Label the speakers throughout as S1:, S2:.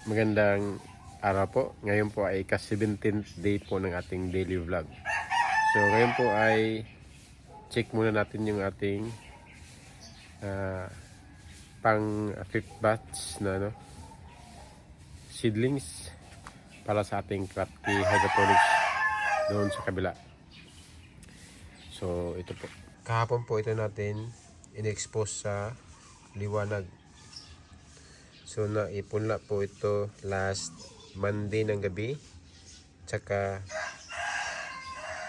S1: Magandang araw po. Ngayon po ay ka-17th day po ng ating daily vlog. So ngayon po ay check muna natin yung ating pang 5th batch na seedlings para sa ating Kratky hydroponics doon sa kabila. So ito po. Kahapon po ito natin in-expose sa liwanag. So naipunla po ito last Monday ng gabi. Tsaka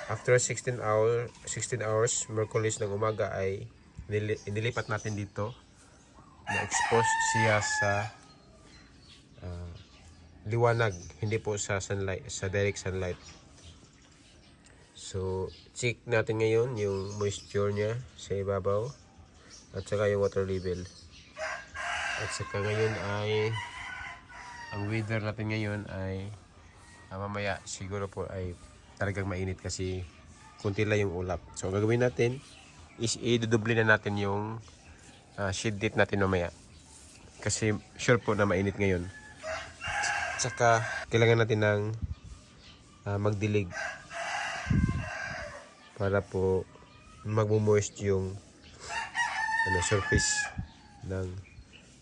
S1: after 16 hours Merkulis ng umaga ay inilipat natin dito. Na-expose siya sa liwanag, hindi po sa sunlight, sa direct sunlight. So check natin ngayon yung moisture niya sa ibabaw at saka yung water level. At saka ngayon ay ang weather natin ngayon ay mamaya siguro po ay talagang mainit kasi kunti lang yung ulap. So ang gagawin natin is i-double na natin yung shade date natin mamaya. Kasi sure po na mainit ngayon. Saka kailangan natin ng magdilig para po magmo-moist yung surface ng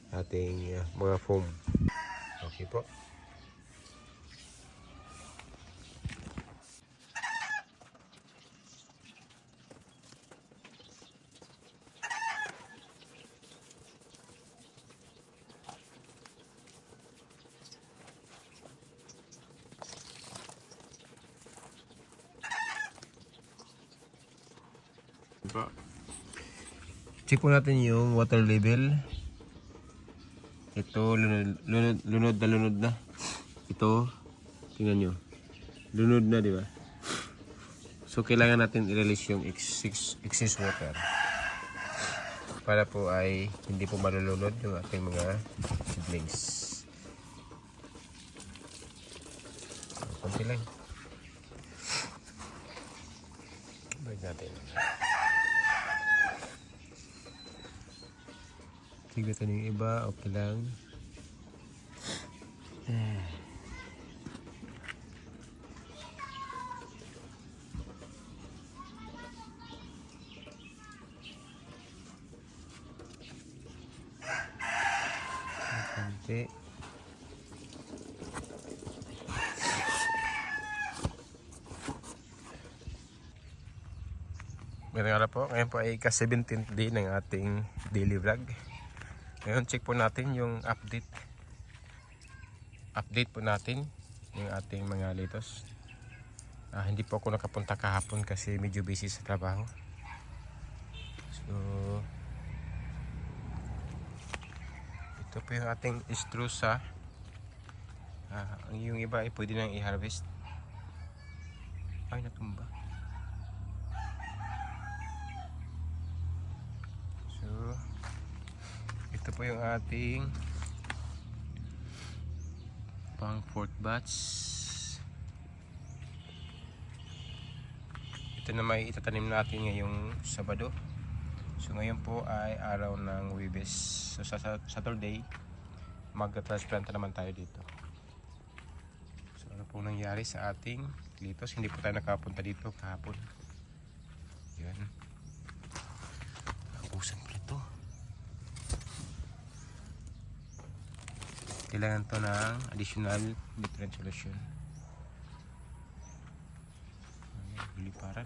S1: ating mga foam. Okay po. Check po natin yung water level. Ito, lunod na. Ito, tingnan nyo. Lunod na, di ba? So, kailangan natin i-release yung excess water. Para po ay hindi po malulunod yung ating mga seedlings. Konti lang. Balik natin. Tignan yung iba, okay lang. Konti. Ngayon nga po, ngayon po ay ka-17th day ng ating daily vlog. Ngayon check po natin yung update po natin yung ating mga litos. Hindi po ako nakapunta kahapon kasi medyo busy sa trabaho. So ito po yung ating estrusa. Yung iba ay pwede nang i-harvest. Ay, natumba. So ito po yung ating pang 4th batch. Ito na may itatanim natin ngayong Sabado. So ngayon po ay araw ng Huwebes. So sa Saturday mag-transplant naman tayo dito. So ano po nangyari sa ating litos? Hindi po tayo nakapunta dito kahapon. Yan. Ubusan pa ito. Kailangan to ng additional nutrient solution. Liparan.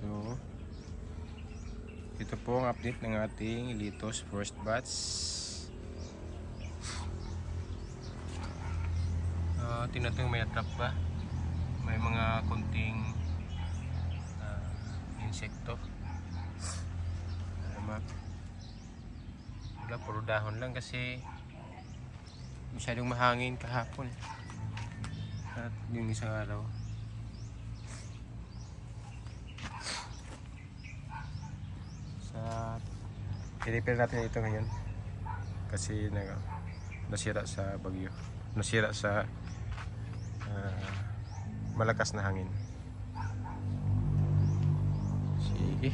S1: So ito po ang update ng ating litos first batch. Tingnan natin may attrap ba, may mga kunting insekto. Wala, puro dahon lang kasi masyadong mahangin kahapon at yung isang araw. I-repair natin ito ngayon kasi nasira sa bagyo, nasira sa malakas na hangin. Sige.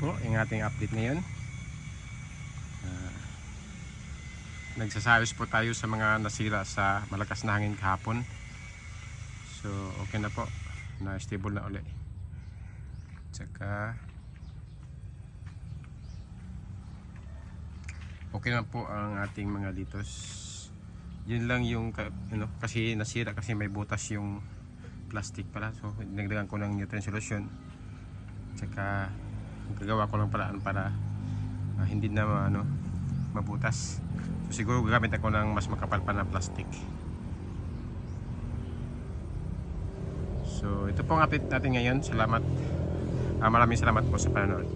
S1: Po, yung ating update ngayon. Nagsasayos po tayo sa mga nasira sa malakas na hangin kahapon. So okay na po, na stable na uli. Tsaka okay na po ang ating mga litos. Yun lang yung kasi nasira kasi may butas yung plastic pala. So dinagdagan ko ng Newton solution. Tsaka gagawa ko lang paraan para hindi na mabutas. So siguro gagamit ako ng mas makapal pa na plastic. So ito po ang update natin ngayon. Salamat. Maraming salamat po sa panonood.